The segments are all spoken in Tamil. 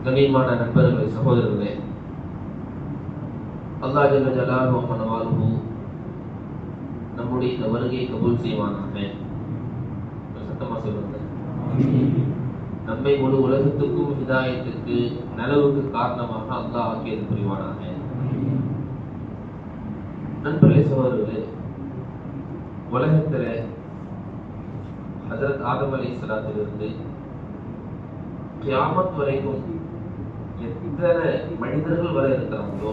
கண்ணியமான நண்பர்களே, சகோதரர்களே, அல்லாஹ் ஜல்ல ஜலாலுஹு வ நவாலுஹு நம்முடைய இந்த வருகையை கபூல் செய்வானாக. சத்தமா சொல்லுங்க. நம்மை முழு உலகத்துக்கும் ஹிதாயத்துக்கு நலவுக்கு காரணமாக அல்லாஹ் ஆக்கியது புரிவானாக. நண்பர்களே, சகோதரர்களே, உலகத்தில் ஹஜ்ரத் ஆதம் அலைஹிஸ்ஸலாத்திலிருந்து கியாமத் வரைக்கும் எத்தனை மனிதர்கள் வரை இருக்கிறாங்களோ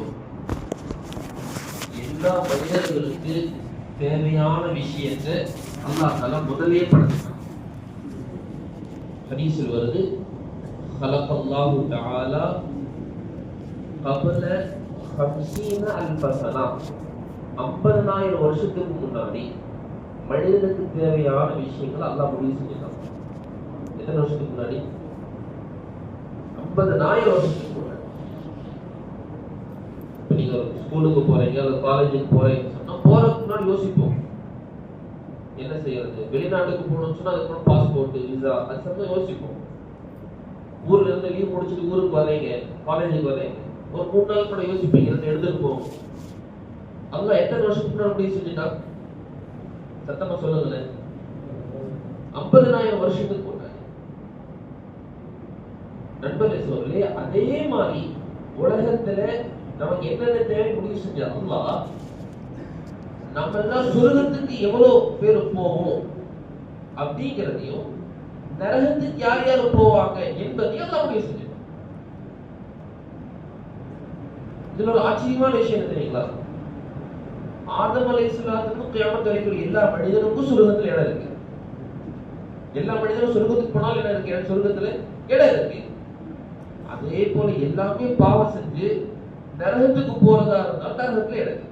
எல்லா மனிதர்களுக்கு தேவையான விஷயத்தை அல்லாஹ் தஆலா முதலே படைச்சான். ஹதீஸில் வருது, خلقல்லாஹு தஆலா قبل 50,000 சனா, 50,000 வருஷத்துக்கு முன்னாடி மனிதனுக்கு தேவையான விஷயங்களை அல்லாஹ் முடிவு செஞ்சுட்டான். எத்தனை வருஷத்துக்கு முன்னாடி? 50,000 வருஷத்துக்கு முன்னாடி. இப்போ நீங்க ஸ்கூலுக்கு போறீங்க அல்லது காலேஜுக்கு போறீங்கன்னு சொன்னா போறதுக்கு முன்னாடி யோசிப்போம், என்ன செய்யறது. வெளிநாட்டுக்கு போகணும்னு சொன்னா அதுக்கு பாஸ்போர்ட், விசா, அது சம்பந்தம் யோசிப்போம். ஊர்ல இருந்து லீவ் முடிச்சுட்டு ஊருக்கு வரீங்க, காலேஜுக்கு வரீங்க, ஒரு 3 நாள் கூட யோசிப்பீங்க, எடுத்துட்டு போவோம். அல்லாஹ் எத்தனை வருஷத்துக்கு முன்னாடி முடிவு செஞ்சுட்டா? சத்தமா சொல்லுங்களேன். 50,000 வருஷத்துக்கு முன்னாடி. நண்பர்களே, சொல்லி அதே மாதிரி உலகத்துல நமக்கு என்னென்ன தேவை முடிவு செஞ்ச அல்லாஹ் நம்ம எல்லாம் சொர்க்கத்துக்கு எவ்வளவு பேர் போவோம் அப்படிங்கிறதையும் நரகத்துக்கு யார் யார் போவாங்க என்பதையும் எல்லாம் முடிவு செஞ்சிடும். இதுல ஒரு ஆச்சரியமான விஷயம் என்ன தெரியுங்களா? ஆதம் அலைஹிஸ்ஸலாத்துக்கும் கியாமத் வரைக்கும் எல்லா மனிதனுக்கும் சொர்க்கத்துல இடம் இருக்கு. எல்லா மனிதனும் சொர்க்கத்துக்கு போனாலும் இடம் இருக்கு, சொர்க்கத்துல இடம் இருக்கு. அதே போல எல்லாமே பாவம் செஞ்சு நரகத்துக்கு போறதா இருந்தால் நரகத்துல இடம் இருக்கு.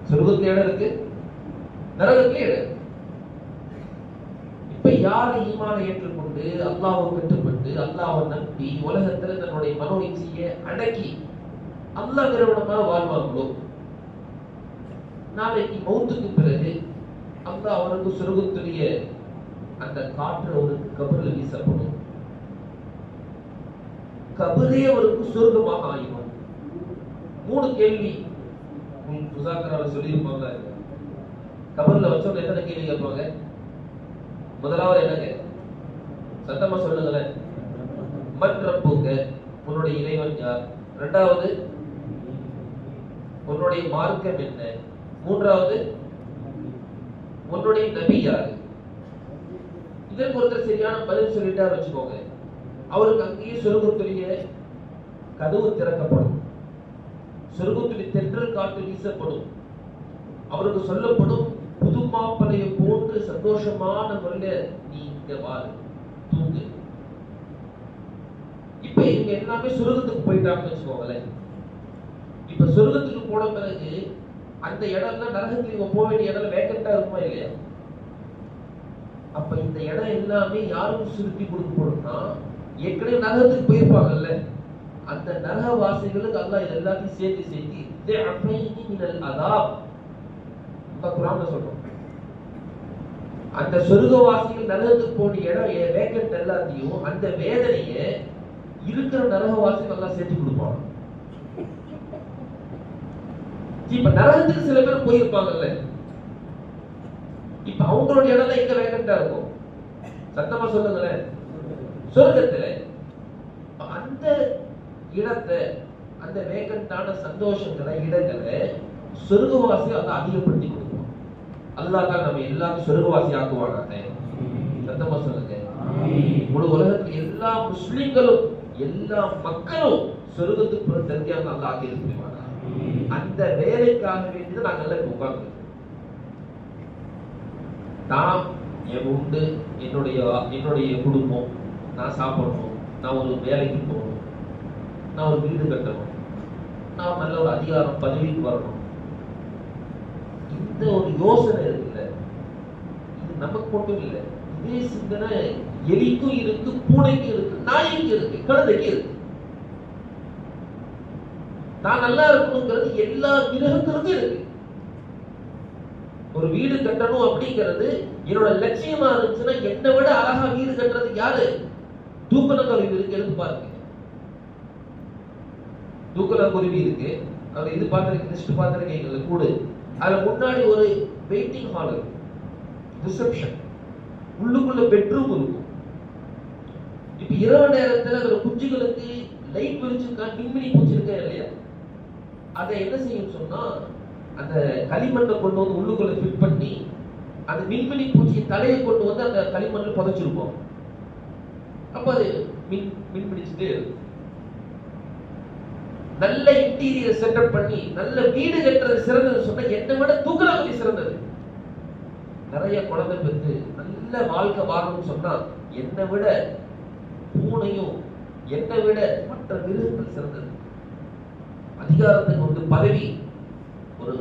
சொர்க்கத்துல இடம் இருக்கு, நரகத்துல இடம் இருக்கு. இப்ப யார் ஈமானை ஏற்றுக்கொண்டு அல்லாஹ்வை கட்டுப்பட்டு அல்லாஹ்வை நம்பி உலகத்துல தன்னுடைய மனோ இச்சையை அடக்கி அல்லாஹ் நிறுவனமாக வாழ்வாங்களோ, நாளைக்கு மௌத்துக்கு பிறகு அல்லாஹ் அவருக்கு சொர்க்கத்துடைய அந்த காற்று அவருக்கு கபர்ல வீசப்படும். கபரே அவருக்கு சொர்க்கமாக ஆயிடும். 3 கேள்வி முஸாக்கரால சொல்லியிருப்பாங்க. கபர்ல வச்சவங்க எத்தனை கேள்வி கேட்பாங்க? முதலாவது என்னங்க? சத்தமா சொல்லுங்களேன். மன் ரப்புக, உன்னுடைய இறைவன் யார்? இரண்டாவது, உன்னுடைய மார்க்கம் என்ன? மூன்றாவது, உன்னுடைய நபி யாரு? இதற்கு ஒருத்தர் சரியான பதில் சொல்லிட்டார் வச்சுக்கோங்க, அவருக்கு அங்கேயே சொர்க்கத்துடைய கதவு திறக்கப்படும், சொர்க்கத்துடைய தென்றல் காற்று வீசப்படும், அவருக்கு சொல்லப்படும் புது மாப்பிளையை போன்று சந்தோஷமான முறையில நீ இங்க வாரு, தூங்கு. இப்ப இவங்க எல்லாமே சொர்க்கத்துக்கு போயிட்டாங்கன்னு வச்சுக்கோங்களேன். இப்ப சொர்க்கத்துக்கு போன பிறகு அந்த இடம்லாம் நரகத்துக்கு இவங்க போக வேண்டிய இடம் வேக்கண்டா இருக்குமா இல்லையா? அப்ப இந்த இடம் எல்லாமே யாரும் சுருட்டி கொடுக்கப்படும்னா, ஏற்கனவே நரகத்துக்கு போயிருப்பாங்கல்ல, அந்த நரகவாசிகளுக்கு அல்லாஹ் இது எல்லாத்தையும் சேர்த்து குர்ஆன்ல சொல்றோம். அந்த சொர்க்கவாசிகள் நரகத்துக்கு போன இடம் வேக்கண்ட் எல்லாத்தையும் அந்த வேதனையை இருக்கிற நரகவாசிகள் எல்லாம் சேர்த்து கொடுப்பாங்க. இப்ப நரகத்துக்கு சில பேர் போயிருப்பாங்கல்ல, இப்ப அவங்களுடைய இடம் தான் எங்க வேகண்டா இருக்கும்? சத்தமா சொல்லுங்களேன். சொர்க்கத்துல அந்த இடத்தை, அந்த வேகண்டான சந்தோஷங்களை, இடங்களை சொர்க்கவாசி அல்லாஹ் அதிகப்படுத்தி கொடுப்பான். அல்லாஹ் தான் நம்ம எல்லாரும் சொர்க்கவாசி ஆக்குவானாங்க. சத்தமா சொல்லுங்க. முழு உலகத்துல எல்லா முஸ்லிம்களும் எல்லா மக்களும் சொர்க்கத்துக்கு புறம் தெரிஞ்சாங்க அல்லாஹ் ஆக்கி இருப்பாங்க. அந்த வேலைக்காக வேண்டியது நாங்கள் எல்லாம் உட்கார்ந்து நான் என் உண்டு, என்னுடைய குடும்பம், நான் சாப்பிடணும், நான் ஒரு வேலைக்கு போகணும், நான் ஒரு வீடு கட்டணும், நான் நல்ல ஒரு அதிகாரம் பதவிக்கு வரணும். இந்த ஒரு யோசனை இருக்குல்ல, இது நமக்கு மட்டும் இல்லை. இதே சிந்தனை எலிக்கும் இருக்கு, பூனைக்கும் இருக்கு, நாய்க்கு இருக்கு, கழுதைக்கு இருக்கு. நான் நல்லா இருக்கணுங்கிறது எல்லா மிருகங்களுக்கும் இருக்கு. ஒரு வீடு கட்டணும் அப்படிங்கிறது என்னோட லட்சியமா இருந்துச்சுன்னா என்னை விட அழகா வீடு கட்டுறது யாரு? தூக்கணங்குருவி இருக்கு, எடுத்து பாருங்க. தூக்கணங்குருவி இருக்கு, அவர் இது பார்த்துருக்கீங்க, லிஸ்ட் பார்த்துருக்கீங்க கூட. அதுல முன்னாடி ஒரு வெயிட்டிங் ஹால் இருக்கு, ரிசப்ஷன், உள்ளுக்குள்ள பெட்ரூம் இருக்கும். இப்ப இரவு நேரத்துல அந்த குஞ்சுகளுக்கு லைட் வெளிச்சிருக்கா, மின்மினி பூச்சி இருக்கா இல்லையா, அதை என்ன செய்யும் சொன்னா அந்த களிமண்ணை கொண்டு வந்து உள்ளுக்குள்ள ஃபிட் பண்ணி அந்த மின்மினி பூச்சி தலையை கொண்டு வந்து அந்த களிமண்ணில் புதைச்சிருப்போம். அப்ப அது மின்மிடிச்சுட்டே இருக்கும். நல்ல இன்டீரியர் செட்டப் பண்ணி நல்ல வீடு கட்டுறது சிறந்தது சொன்னா என்னை விட தூக்கணங்குருவி சிறந்தது. நிறைய குழந்தை பெற்று நல்ல வாழ்க்கை வாழணும்னு சொன்னா என்னை விட பூனையும் என்னை விட மற்ற மிருகங்கள் சிறந்தது. அதிகாரத்துக்கு வந்து பதவி ஒரு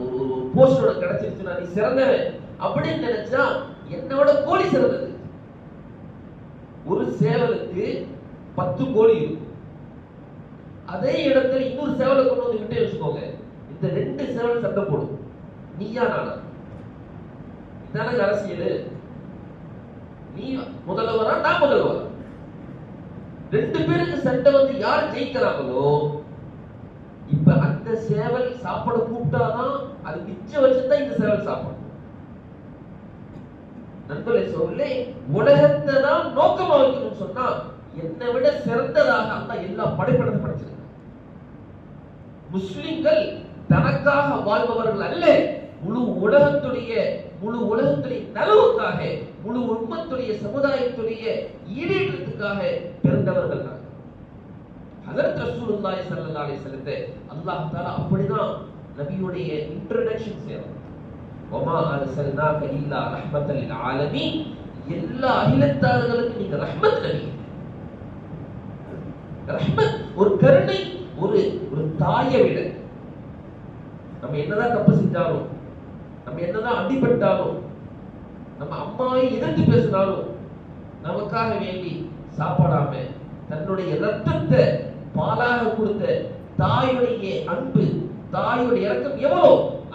போஸ்டோட கிடைச்சிருச்சுன்னா நீ சிறந்தவன் அப்படின்னு நினைச்சா என்னோட கோழி சிறந்தது. ஒரு சேவலுக்கு 10 கோழி இருக்கும். அதே இடத்துல இன்னொரு சேவலை கொண்டு வந்து விட்டே வச்சுக்கோங்க, இந்த 2 சேவல் சண்டை போடும், நீயா நானா. இதான அரசியல். நீ முதல்வரா நான் முதல்வரா, 2 பேருக்கு சண்டை வந்து யார் ஜெயிக்கிறாங்களோ இப்ப அந்த சேவல் சாப்பாடு கூப்பிட்டாதான் அது மிச்சம் வச்சுதான் இந்த சேவல் சாப்பிடும். நண்பர்களே சொல்லே உலகத்தை தான் நோக்கமா வைக்கணும்னு சொன்னா என்னை விட சிறந்ததாக அந்த எல்லா படைப்படத்தை படைச்சிருக்காங்க. முஸ்லிம்கள் தனக்காக வாழ்பவர்கள் அல்ல, முழு உலகத்துடைய நலவுக்காக, முழு உம்மத்துடைய சமுதாயத்துடைய ஈடேற்றத்துக்காக பிறந்தவர்கள் தான். ஹஜ்ரத் ரசூலுல்லாஹி ஸல்லல்லாஹு அலைஹி வஸல்லம் அல்லாஹ் தஆலா அப்படிதான் நபியுடைய இன்ட்ரோடக்ஷன் செய்றார். வமா அர்ஸல்னாக இல்லா ரஹ்மத்தல் லில் ஆலமீன், எல்லா அகிலத்தார்களுக்கும் நீங்க ரஹ்மத் நபி. ரஹ்மத் ஒரு கருணை, ஒரு தாயை விட நம்ம என்னதான் தப்பு செஞ்சாலும், நம்ம என்னதான் அடிபட்டாலும், நம்ம அம்மாவை எதிர்த்து பேசினாலும் நமக்காக வேண்டி சாப்பாடாம தன்னுடைய ரத்தத்தை பாலாக கொடுத்த தாயுடைய அன்பு, தாயுடைய இரக்கம் எவ்வளோ,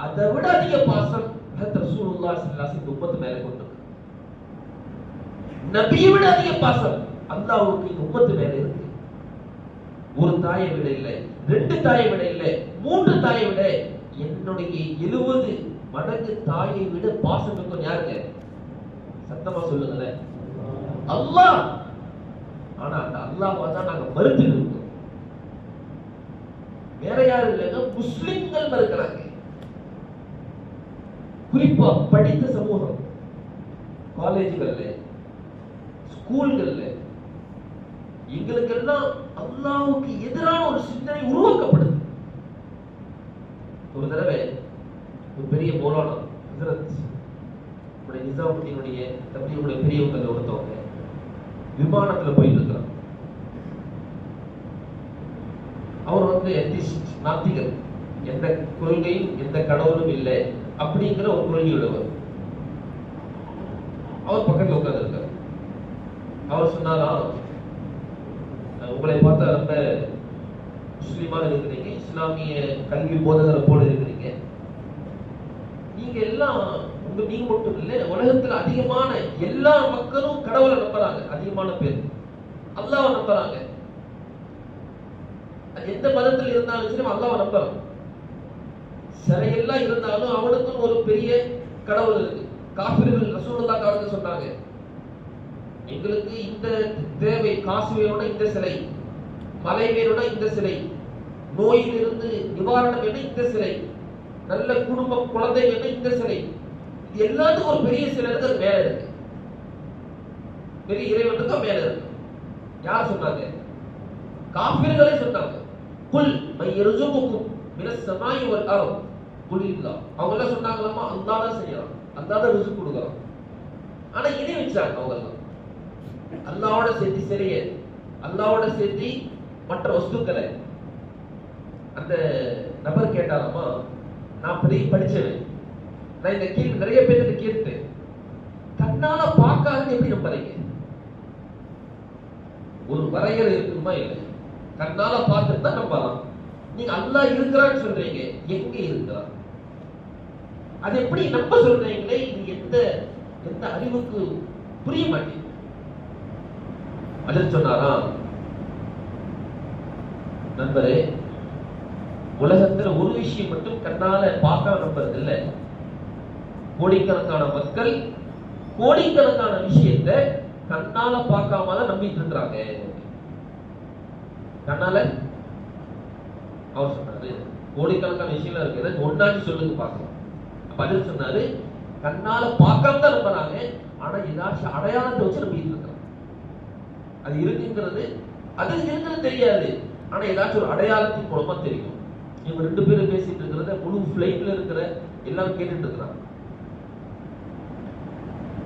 அதை விட அதிக பாசம் ரசூலுல்லாஹி ஸல்லல்லாஹு அலைஹி வஸல்லம் உம்மத்து மேல கொண்டு. நபியை விட அதிக பாசம் அல்லாஹ்வுக்கு உம்மத்து மேல இருக்கு. ஒரு தாயை விட இல்லை, 2 தாயை விட இல்லை, 3 தாயை விட, என்னுடைய 70 மடங்கு தாயை விட பாசம் இருக்கும். யாருங்க? சத்தமா சொல்லுங்களேன், அல்லாஹ். ஆனா அந்த அல்லாஹ்வை தான் நாங்க மறுத்து இருக்கோம். வேற யாரும் இல்லைங்க, முஸ்லிம்கள் மறுக்கிறாங்க. குறிப்பா படித்த சமூகம், காலேஜ்கள்ல, ஸ்கூல்கள்ல எங்களுக்கெல்லாம் அல்லாஹ்வுக்கு எதிரான ஒரு சிந்தனை உருவாக்கப்படுது. ஒரு தடவை ஒரு பெரிய மௌலானா ஹஜ்ரத் நிசாமுddinுடைய தம்பியுடைய பெரியவங்க ஒருத்தவங்க விமானத்துல போயிட்டு இருக்கிறார். அவர் வந்து எத்திஸ்ட், நாத்திகர், எந்த கொள்கையும் எந்த கடவுளும் இல்லை அப்படிங்கிற ஒரு கொள்கையுள்ளவர். அவர் பக்கத்தில் உட்கார்ந்து இருக்கார். அவர் சொன்னாரா, உங்களை பார்த்தா ரொம்ப முஸ்லிமாக இருக்கிறீங்க, இஸ்லாமிய கல்வி போதகரை போல இருக்கிறீங்க. நீங்க எல்லாம் நீங்க மட்டும் இல்லை, உலகத்தில் அதிகமான எல்லா மக்களும் கடவுளை நம்புறாங்க. அதிகமான பேர் அல்லாஹ்வை நம்புறாங்க. எந்த மதத்தில் இருந்தாலும் சரி அல்லாஹ்வை நம்புறாங்க. சிலையெல்லாம் இருந்தாலும் அவனுக்கும் ஒரு பெரிய கடவுள் இருக்கு. காஃபிர்கள் ரசூலுல்லாஹ் காலத்துல சொன்னாங்க, எங்களுக்கு இந்த தேவை, காசு வேணும்னா இந்த சிலை, மழை வேணும்னா இந்த சிலை, நோயிலிருந்து நிவாரணம் வேணும் இந்த சிலை, நல்ல குடும்பம் குழந்தை வேணும் இந்த சிலை. இது எல்லாத்துக்கும் ஒரு பெரிய சிலை இருக்கு, அது மேல இருக்கு. பெரிய இறைவனுக்கு மேல இருக்கு. யார் சொன்னாங்க? காஃபிர்களே சொன்னாங்க. குல் மை யர்சுகுக்கும் மினஸ் ஸமாஇ வல் அர்த் குல் இல்லா. அவங்க எல்லாம் சொன்னாங்களாமா, அல்லாஹ் தான் செய்யறான், அல்லாஹ் தான் ரிஸ்க் கொடுக்கறான். ஆனா இணை வச்சாங்க அவங்க எல்லாம். அல்லாஹ்வோட சேர்த்து சிலையை, அல்லாஹ்வோட சேர்த்து மற்ற வஸ்துக்களை. அந்த நபர் கேட்டாலாமா, நான் படிச்சவன், நான் இந்த கேள்வி நிறைய பேருக்கு கேட்டேன், கண்ணால பார்க்காத எப்படி நம்புறீங்க? ஒரு வரையறை இருக்குமா? இல்லை, கண்ணால பார்த்துட்டு தான் நம்பலாம். நீங்க அல்லாஹ் இருக்கிறான்னு சொல்றீங்க, எங்க இருக்கிறான்? அது எப்படி நம்ப சொல்றீங்களே? இது எந்த அறிவுக்கு புரிய மாட்டேங்குது. அதில் சொன்னாராம், நண்பரே, உலகத்துல ஒரு விஷயம் மட்டும் கண்ணால பார்க்க நம்புறது இல்லை. கோடிக்கணக்கான மக்கள் கோடிக்கணக்கான விஷயத்தை கண்ணால பார்க்காம தான் நம்பிட்டு இருக்கிறாங்க. கண்ணால அவர் சொன்னாரு, கோடிக்கணக்கான விஷயம் இருக்கு, ஒன்னாச்சு சொல்லுங்க பார்க்கலாம். பதில் சொன்னாரு, கண்ணால பார்க்காம தான் நம்புறாங்க, ஆனா ஏதாச்சும் அடையாளத்தை வச்சு நம்பிட்டு இருக்கிறாங்க. அது இருக்குங்கிறது அது இருக்குன்னு தெரியாது, ஆனா ஏதாச்சும் ஒரு அடையாளத்தின் மூலமா தெரியும். இவங்க 2 பேரும் பேசிட்டு இருக்கிறத முழு பிளைட்ல இருக்கிற எல்லாம் கேட்டுட்டு இருக்கிறாங்க.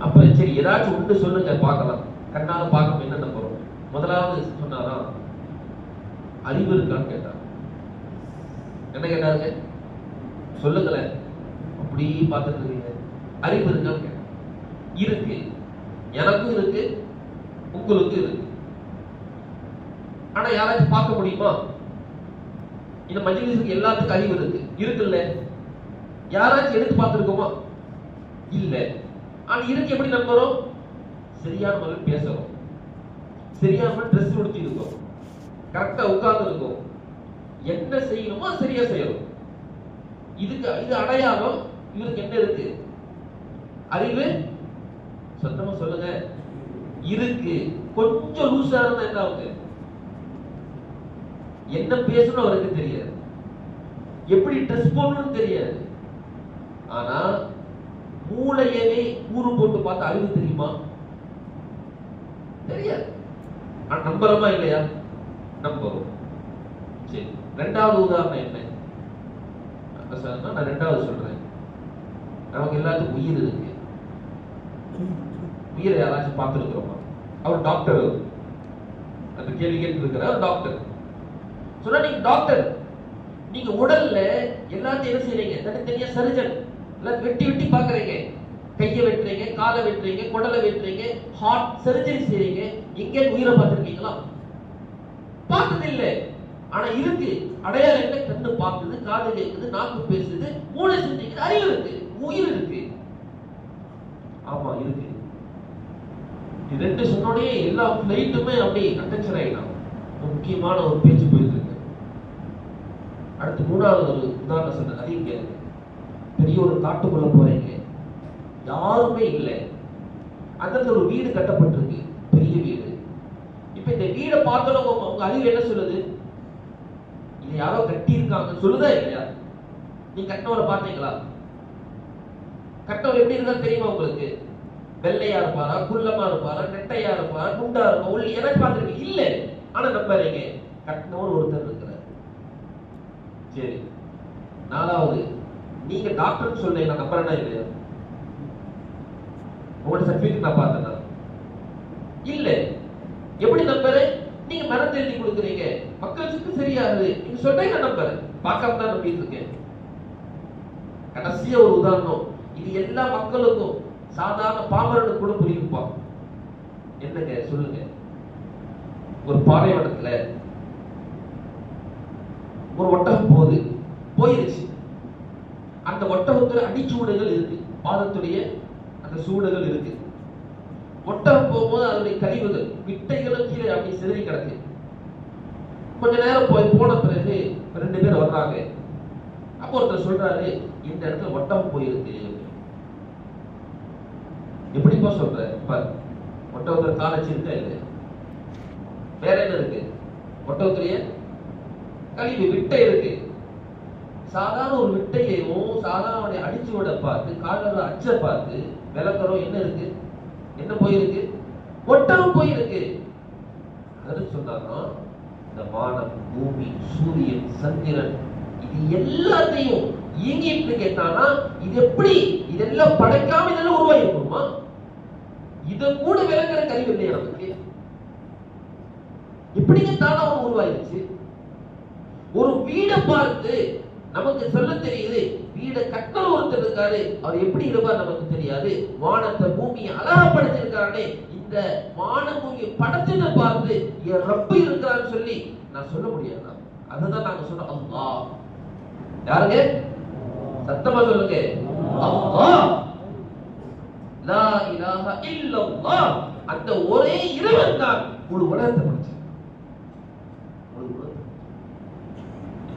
அப்ப சரி ஏதாச்சும் ஒன்று சொல்லுங்க பார்க்கலாம், கண்ணால பார்க்க என்ன நம்புறோம். முதலாவது சொன்னாராம், அறிவு இருக்கான்னு கேட்டார். என்ன கேட்டாருங்க? சொல்லுங்களேன், அப்படி பார்த்துட்டு இருக்கீங்க, அறிவு இருக்கான்னு கேட்டார். இருக்கு, எனக்கும் இருக்கு, உங்களுக்கும் இருக்கு. ஆனா யாராச்சும் பார்க்க முடியுமா? இந்த மஜ்லிஸுக்கு எல்லாத்துக்கும் அறிவு இருக்கு, இருக்குல்ல? யாராச்சும் எடுத்து பார்த்துருக்கோமா? இல்ல. ஆனா இருக்கு எப்படி நம்புறோம்? சரியான முறையில் பேசுறோம், சரியான முறையில் ட்ரெஸ் உடுத்தி இருக்கோம், கரெக்டா உட்கார்ந்து இருக்கோம், என்ன செய்யணுமோ சரியா செய்யணும். இதுக்கு இது அடையாளம். இவருக்கு என்ன இருக்கு? அறிவு. சத்தமா சொல்லுங்க, இருக்கு. கொஞ்சம் லூசா இருந்தா என்ன ஆகுது? என்ன பேசணும் அவருக்கு தெரியாது, எப்படி ட்ரெஸ் போடணும்னு தெரியாது. ஆனா மூளையவே கூறு போட்டு பார்த்து அறிவு தெரியுமா? தெரியாது. நம்புறோமா இல்லையா? நம்புறோம். சரி, 2வது உதாரணம் என்ன? நான் 2வது சொல்றேன். நமக்கு எல்லாத்துக்கும் உயிர் இருக்கு. உயிரை யாராச்சும் பார்த்துருக்கிறோமா? அவர் டாக்டர், அந்த கேள்வி கேட்டு இருக்கிறார் டாக்டர். சொன்னா நீங்க டாக்டர், நீங்க உடல்ல எல்லாத்தையும் என்ன செய்றீங்க? தனித்தனியா சர்ஜன் எல்லாம் வெட்டி வெட்டி பாக்குறீங்க. கையை வெட்டுறீங்க, காலை வெட்டுறீங்க, குடலை வெட்டுறீங்க, ஹார்ட் சர்ஜரி செய்றீங்க. எங்க உயிரை பார்த்திருக்கீங்களா? பார்த்தது இல்லை. ஆனா இருக்கு அடையாளம். என்ன? கண்ணு பார்க்குது, காது கேட்குது, நாக்கு பேசுது, மூளை சிந்திக்குது, அறிவு இருக்கு, உயிர் இருக்கு. ஆமா இருக்கு. இது 2 சொன்னோடனே எல்லா பிளைட்டுமே அப்படியே அட்டென்ஷன் ஆயிடும். முக்கியமான ஒரு பேச்சு போயிட்டு இருக்கு. அடுத்து 3வது ஒரு உதாரணம் சொன்ன, அதையும் கேளுங்க. பெரிய ஒரு காட்டுக்குள்ள போறீங்க, யாருமே இல்லை. அந்த ஒரு வீடு கட்டப்பட்டிருக்கு, பெரிய வீடு. இப்ப இந்த வீடை பார்த்தோம், உங்க அறிவு என்ன சொல்லுது? இது யாரோ கட்டி இருக்காங்க சொல்லுதா இல்லையா? நீங்க கட்டவரை பார்த்தீங்களா? கட்டவர் எப்படி இருந்தா தெரியுமா உங்களுக்கு? வெள்ளையா இருப்பாரா, குள்ளமா இருப்பாரா, நெட்டையா இருப்பாரா, குண்டா இருப்பா, உள்ள எனக்கு பார்த்துருக்கீங்க இல்ல. ஆனா நம்புறீங்க, கட்டினவர் ஒருத்தர் இருக்கிறார். சரி, 4வது, நீங்க டாக்டர் சொல்றீங்க, நான் நம்புறேன்னா இல்லையா? உங்களோட சர்டிபிகேட் நான் பார்த்தேன்னா இல்ல. எப்படி நம்புறேன்? நீங்க மருந்து எழுதி கொடுக்குறீங்க, மக்களுக்கு சரியாது, நீங்க சொல்றீங்க, நம்புறேன். பார்க்காம தான் நம்பிட்டு இருக்கேன். கடைசியா ஒரு உதாரணம், இது எல்லா மக்களுக்கும், சாதாரண பாமரனுக்கு கூட புரியும்பா. என்னங்க சொல்லுங்க. ஒரு பாலைவனத்துல ஒரு ஒட்டகம் போயிருச்சு. அந்த ஒட்டகத்துல அடிச்சூடுகள் இருக்கு, பாதத்துடைய அந்த சூடுகள் இருக்கு. ஒட்டகம் போகும்போது அதனுடைய கழிவுகள், விட்டைகளும் கீழே அப்படி சிதறி கிடக்கு. கொஞ்ச நேரம் போன பிறகு 2 பேர் வர்றாங்க. அப்போ ஒருத்தர் சொல்றாரு, இந்த இடத்துல ஒட்டகம் போயிருக்கு. எப்படிப்பா சொல்ற? ஒட்டகத்துல காலச்சி இருக்கா இல்லையா? வேற என்ன இருக்கு? ஒட்டகத்திலேயே கழிவு, விட்டை இருக்கு. சாதாரண ஒரு விட்டையையும் சாதாரண அடிச்சு விட பார்த்து, காலோட அச்ச பார்த்து விளக்குறோம். என்ன இருக்கு? என்ன போயிருக்கு? ஒட்டகம் போயிருக்கு. அதுன்னு சொன்னாங்கன்னா, இந்த வானம், பூமி, சூரியன், சந்திரன், இது எல்லாத்தையும் இயங்கிட்டு கேட்டானா, இது எப்படி இதெல்லாம் படைக்காம இதெல்லாம் உருவாயிருக்குமா? இத கூட விளங்குற கழிவு இல்லையா நமக்கு? எப்படிங்க தானா உருவாயிருச்சு? ஒரு வீடை பார்த்து நமக்கு சொல்ல தெரியுது, வீடை கட்டண ஒருத்தர் இருக்காரு, அவர் எப்படி இருப்பார் நமக்கு தெரியாது. வானத்தை பூமியை அழகப்படுத்திருக்காரு, இந்த வான பூமியை படத்தின பார்த்து என் ரப்ப இருக்கிறான்னு சொல்லி நான் சொல்ல முடியாது. அதுதான் நாங்க சொல்றோம், அல்லாஹ். யாருங்க? சத்தமா சொல்லுங்க, அல்லாஹ். லா இலாஹ இல்லல்லாஹ். அந்த ஒரே இறைவன் தான் முழு உலகத்தை படைச்சிருக்கான். முழு உலகத்தை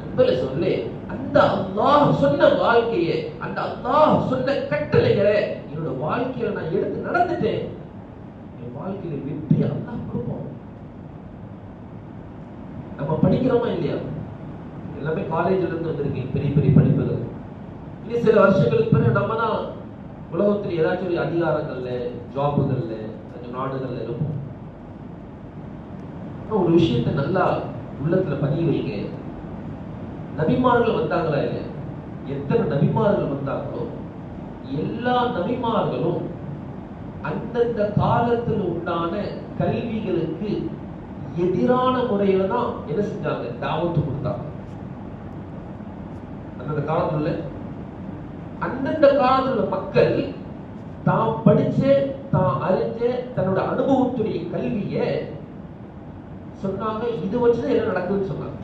அன்புல சொல்லு, அந்த அல்லாஹ் சொன்ன வாழ்க்கையை, அந்த அல்லாஹ் சொன்ன கட்டளைகளை என்னோட வாழ்க்கையில நான் எடுத்து நடந்துட்டேன். என் வாழ்க்கையில வெற்றி அல்லாஹ் கொடுப்போம். நம்ம படிக்கிறோமா இல்லையா? எல்லாமே காலேஜ்ல இருந்து வந்திருக்கீங்க, பெரிய பெரிய படிப்புகள். இனி சில வருஷங்களுக்கு பிறகு நம்ம தான் உலகத்தில் ஏதாச்சும் ஒரு அதிகாரங்கள்ல, ஜாபுகள்ல, நாடுகள்ல இருப்போம். ஒரு விஷயத்தை நல்லா உள்ளத்துல பதிய வைங்க. நபிமார்கள் வந்தாங்களா இல்லையா? எத்தனை நபிமார்கள் வந்தாங்களோ எல்லா நபிமார்களும் அந்தந்த காலத்தில் உண்டான கல்விகளுக்கு எதிரான முறையில தான் என்ன செஞ்சாங்க? தாவத்து கொடுத்தாங்க. அந்தந்த காலத்துல உள்ள மக்கள் தான் படிச்ச, தான் அறிஞ்ச தன்னோட அனுபவத்துடைய கல்விய சொன்னாங்க. இது வச்சுதான் என்ன நடக்குதுன்னு சொன்னாங்க.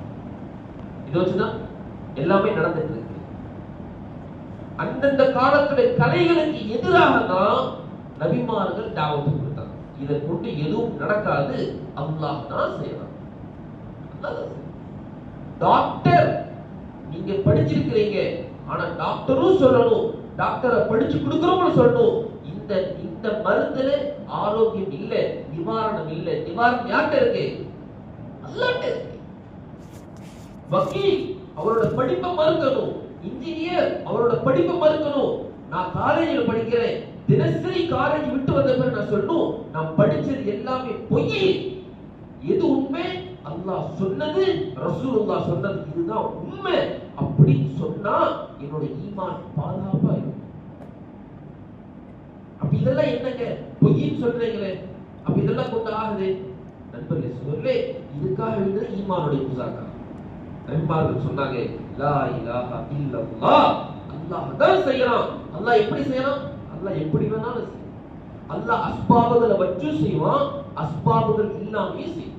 இது வச்சுதான் எல்லாமே நடந்துட்டு இருக்கு. அந்தந்த காலத்துல கலைகளுக்கு எதிராக தான் நபிமார்கள் தாவத்து கொடுத்தாங்க. இதை கொண்டு எதுவும் நடக்காது, அல்லாஹ் தான் செய்யலாம். டாக்டர் நீங்க படிச்சிருக்கிறீங்க, ஆனா டாக்டரும் சொல்லணும், டாக்டரை படிச்சு கொடுக்கிறவங்களும் சொல்லணும், இந்த இந்த மருந்துல ஆரோக்கியம் இல்ல, நிவாரணம் இல்ல. நிவாரணம் யார்கிட்ட இருக்கு? அல்லாஹ்ட்ட இருக்கு. வக்கீல் அவரோட படிப்பை மறுக்கணும், இன்ஜினியர் அவரோட படிப்பை மறுக்கணும். நான் காலேஜில் படிக்கிறேன், தினசரி காலேஜ் விட்டு வந்த பிறகு நான் சொல்லணும், நான் படிச்சது எல்லாமே பொய். எது உண்மை? அல்லாஹ் சொன்னது, ரசூலுல்லாஹ் சொன்னது, இதுதான் உண்மை. அப்படி சொன்னா என்னோட ஈமான் பாதுகாப்பா இருக்கும். அப்ப இதெல்லாம் என்னங்க பொய்ன்னு சொல்றீங்களே, அப்ப இதெல்லாம் கொண்டு ஆகுது? நண்பர்களே சொல்லலே, இதுக்காக வேண்டிய ஈமானுடைய முசாக்கா. நபிமார்கள் சொன்னாங்க, லா இலாஹா இல்லல்லாஹ், அல்லாஹ் தான் செய்யறான். அல்லாஹ் எப்படி செய்யறான்? அல்லாஹ் எப்படி வேணாலும் செய்யும். அல்லாஹ் அஸ்பாபுகளை வச்சு செய்வான், அஸ்பாபுகள் இல்லாமே செய்யும்.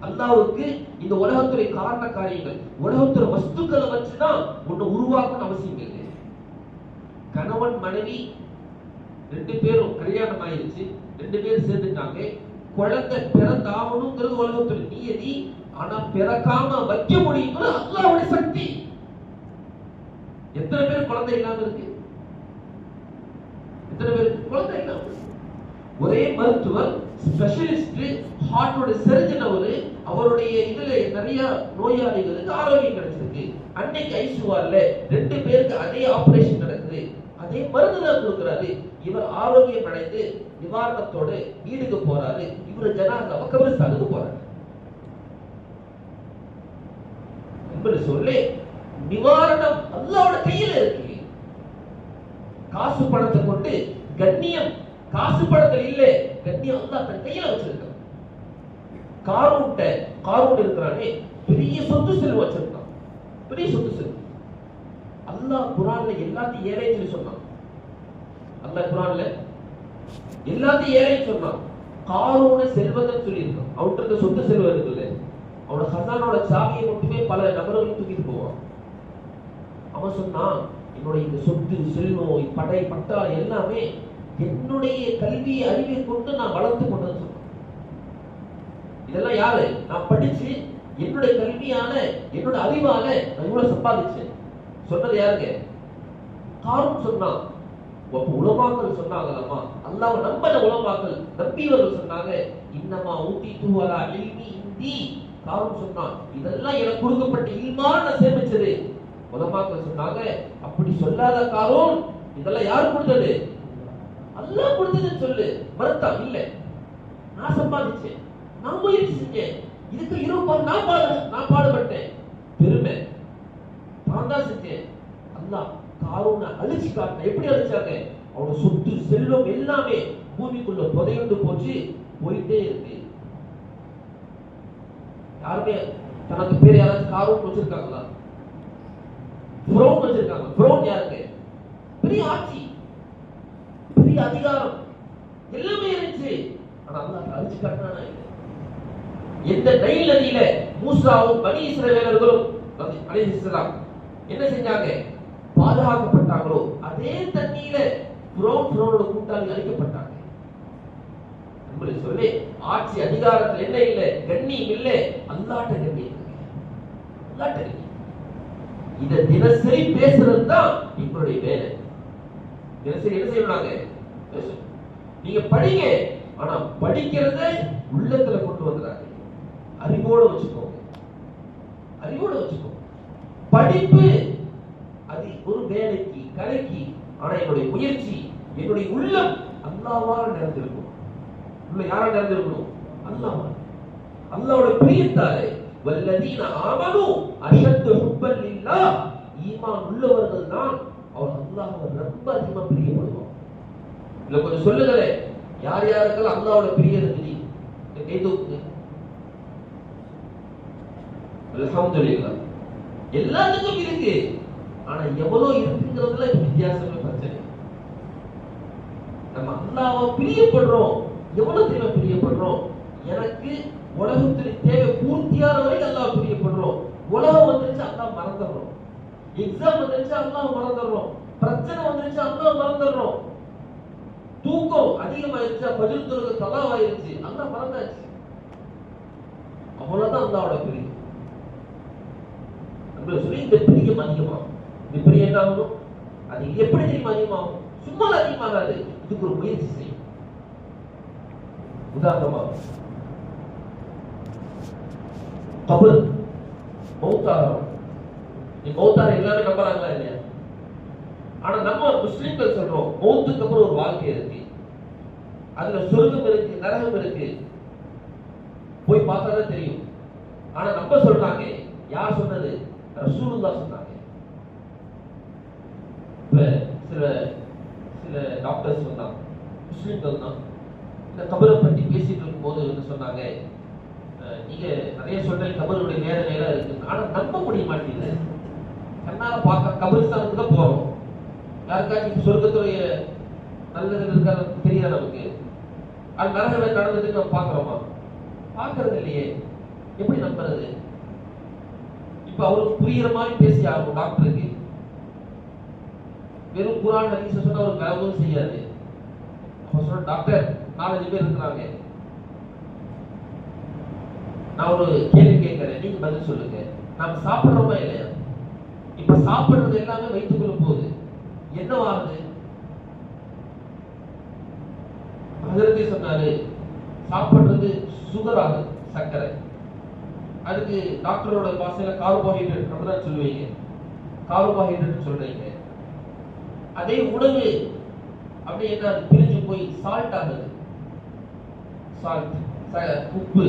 அல்லாஹ்வுக்கு இந்த உலகத்துறை காரண காரியங்கள், உலகத்துறை வஸ்துக்களை வச்சுதான் ஒண்ணு உருவாக்கணும் அவசியம் இல்லை. கணவன் மனைவி ரெண்டு பேரும் கல்யாணம் ஆயிருச்சு, ரெண்டு பேரும் சேர்ந்துட்டாங்க, குழந்தை பிறந்தாகணுங்கிறது உலகத்துறை நியதி. ஆனா பிறக்காம வைக்க முடியுங்கிறது அல்லாஹ்வுடைய சக்தி. எத்தனை பேர் குழந்தை இல்லாம இருக்கு? எத்தனை பேருக்கு குழந்தை இல்லாம? ஒரே மருத்துவர், ஸ்பெஷலிஸ்ட், ஹார்ட்டோட சர்ஜன் அவருடைய இதுல நிறைய நோயாளிகளுக்கு ஆரோக்கியம் கிடைச்சிருக்கு. அன்னைக்கு ஐசியூஆர்ல ரெண்டு பேருக்கு அதே ஆபரேஷன் நடக்குது, அதே மருந்து தான் கொடுக்கிறாரு. இவர் ஆரோக்கியம் அடைந்து நிவாரணத்தோட வீடுக்கு போறாரு, இவர் ஜனாஸாவை கபரிஸ்தானுக்கு போறாரு. சொல்லி நிவாரணம் அல்லாஹ்வோட கையில இருக்கு. காசு பணத்தை கொண்டு கண்ணியம், காசு பணத்தில் இல்ல, கண்ணியம் அல்லாஹ் தன் கையில வச்சிருக்கான். காரூன் இருக்கிறானே, பெரிய சொத்து செல்வம் வச்சிருக்கான், பெரிய சொத்து செல்வம். அல்லாஹ் குர்ஆன்ல எல்லாத்தையும் ஏழைன்னு சொல்லி சொன்னான். அல்லாஹ் குர்ஆன்ல எல்லாத்தையும் ஏழைன்னு சொன்னான். காரூனை செல்வதன்னு சொல்லி இருக்கான். அவன்கிட்ட சொத்து செல்வம் இருக்குல்ல, அவனோட ஹசானோட சாவியை மட்டுமே பல நபர்கள் தூக்கிட்டு போவான். அவன் சொன்னான், என்னுடைய இந்த சொத்து செல்வம், படை பட்டாளம் எல்லாமே என்னுடைய கல்வி அறிவை கொண்டு நான் வளர்த்து கொண்டது சொன்னான். இதெல்லாம் யாரு? நான் படிச்சு என்னுடைய கல்வியான என்னோட அறிவால நான் இவ்வளவு சம்பாதிச்சேன் சொன்னது யாருங்க? காரூன் சொன்னான். உலமாக்கள் சொன்னாங்களாமா, அல்லாஹ்வை நம்பல உலமாக்கள், நம்பியவர்கள் சொன்னாங்க, இன்னமா ஊதிது அலா இல்மி இந்தி. காரூன் சொன்னான், இதெல்லாம் எனக்கு கொடுக்கப்பட்ட இல்மால நான் சேமிச்சது. உலமாக்கள் சொன்னாங்க, அப்படி சொல்லாத காரூன், இதெல்லாம் யார் கொடுத்தது? அல்லாஹ் கொடுத்ததுன்னு சொல்லு. மறுத்தான், இல்ல நான் சம்பாதிச்சேன், நான் முயற்சி செஞ்சேன், இதுக்கு இருப்பார் நான் பாடுபட்டேன், பெருமை நான் தான் செஞ்சேன். அல்லாஹ் காரூனை அழிச்சு காட்டின. எப்படி அழிச்சாங்க? அவனோட சொத்து செல்வம் எல்லாமே பூமிக்குள்ள புதையுண்டு போச்சு, போயிட்டே இருக்கு. யாருமே தனக்கு பேர் யாராச்சும் காரூன் வச்சிருக்காங்களா? ஃபிரௌன் வச்சிருக்காங்க. ஃபிரௌன் யாருக்கு? பெரிய ஆட்சி, பெரிய அதிகாரம், எல்லாமே இருந்துச்சு. ஆனா அல்லாஹ் அழிச்சு காட்டினானா? எந்த நைல் நதியில மூசாவும் பனி இஸ்ரவேலர்களும் அலைஹிஸ்ஸலாம் என்ன செஞ்சாங்க? பாதுகாக்கப்பட்டாங்களோ அதே தண்ணீர ஃபிரௌனோட கூட்டாளி அழிக்கப்பட்டாங்க. சொல்லி ஆட்சி அதிகாரத்தில் என்ன இல்லை, கண்ணியம் இல்லை, அல்லாட்ட கண்ணியம். அல்லாட்ட கண்ணியம். இத தினசரி பேசுறது தான் எங்களுடைய வேலை. தினசரி என்ன செய்யறாங்க? நீங்க படிங்க, ஆனா படிக்கிறத உள்ளத்துல கொண்டு வந்துறாங்க. அறிவோட வச்சுக்கோங்க, அறிவோட வச்சுக்கோங்க. படிப்பு அது ஒரு வேலைக்கு கலைக்கு, ஆனா என்னுடைய முயற்சி, என்னுடைய உள்ளம் அல்லாஹ்வால் நிறைந்திருக்கும். உள்ள யாரால் நிறைந்திருக்கணும்? அல்லாஹ்வால். அல்லாஹ்வோட பிரியத்தாலே வல்லதீன ஆமனு அஷத்து ஹுப்பன் லில்லாஹ், ஈமான் உள்ளவர்கள் தான் அவர் அல்லாஹ்வை ரொம்ப அதிகமா பிரியப்படுவாங்க. இல்ல கொஞ்சம் சொல்லுங்களே, யார் யாருக்கெல்லாம் அல்லாஹ்வோட பிரியம் இருக்குது? கை தூக்குங்க. அல்ஹம்துலில்லாஹ். எல்லாத்துக்கும் இருக்கு, ஆனா எவ்வளவு இருக்குங்கிறதுல வித்தியாசமே பிரச்சனை. நம்ம அல்லாஹ்வை பிரியப்படுறோம், எவ்வளவு தேவை பிரியப்படுறோம். எனக்கு உலகத்தில் தேவை பூர்த்தியான வரைக்கும் அல்லாஹ் பிரியப்படுறோம். உலகம் வந்துருச்சு அல்லாஹ் மறந்துடுறோம். எக்ஸாம் வந்துருச்சு அல்லாஹ் மறந்துடுறோம். பிரச்சனை வந்துருச்சு அல்லாஹ் மறந்துடுறோம். தூக்கம் அதிகமாயிருச்சு, பஜ்ர் தொழுகை கலாவாயிருச்சு, அல்லாஹ் மறந்தாச்சு. அவ்வளவுதான் அல்லாஹ்வோட பிரியம். நம்ம சொல்லி இந்த பிரியம் அதிகமாகும். இந்த பிரியம் என்ன ஆகணும்? அது எப்படி தெரியுமா அதிகமாகும்? சும்மா அதிகமாகாது, இதுக்கு ஒரு முயற்சி செய்யும். உதாரணமா கபர் மௌத்தாரம். மௌத்தாரம் எல்லாரும் நம்புறாங்களா இல்லையா? ஆனா நம்ம முஸ்லிம்கள் சொல்றோம் மௌத்துக்கு அப்புறம் ஒரு வாழ்க்கை இருக்கு, அதுல சொர்க்கம் இருக்கு, நரகம் இருக்கு, போய் பார்த்தாதான் தெரியும். ஆனா நம்ம சொல்றாங்க, யார் சொன்னது? ரசூலுல்லாஹ் சொன்னாங்க. சில சில டாக்டர்ஸ் வந்தாங்க, முஸ்லிம்கள் தான், இந்த கபரை பற்றி பேசிட்டு இருக்கும் போது என்ன சொன்னாங்க, நீங்க நிறைய சொல்றீங்க கபருடைய வேதனை எல்லாம் இருக்கு, ஆனா நம்ப முடிய மாட்டேங்குது. கண்ணால பார்க்க கபரிஸ்தானுக்கு தான் போறோம், யாருக்காச்சும் சொர்க்கத்துடைய நல்லது இருக்கா தெரியாது நமக்கு. அது நரகமே நடந்துட்டு நம்ம பாக்குறோமா? பாக்குறது இல்லையே, எப்படி நம்புறது? இப்ப அவருக்கு புரியுற மாதிரி பேசி ஆகும் டாக்டருக்கு. வெறும் குர்ஆன் ஹதீஸ் சொன்னா ஒரு கலவும் செய்யாது. அப்ப சொல்ற டாக்டர் 4-5 பேர் இருக்கிறாங்க, நான் ஒரு கேள்வி கேட்கிறேன், நீங்க பதில் சொல்லுங்க. நாம சாப்பிடுறோமா இல்லையா? இப்ப சாப்பிடுறது எல்லாமே வயிற்றுக்குள்ள போகுது, என்னவாகுது? ஹஜரத் சொன்னாரு, சாப்பிடுறது சுகர் ஆகுது, சர்க்கரை. அதுக்கு டாக்டரோட பாஷையில கார்போஹைட்ரேட் அப்படிதான் சொல்லுவீங்க, கார்போஹைட்ரேட் சொல்றீங்க. அதே உணவு அப்படி என்ன, அது பிரிஞ்சு போய் சால்ட் ஆகுது, சால்ட் உப்பு.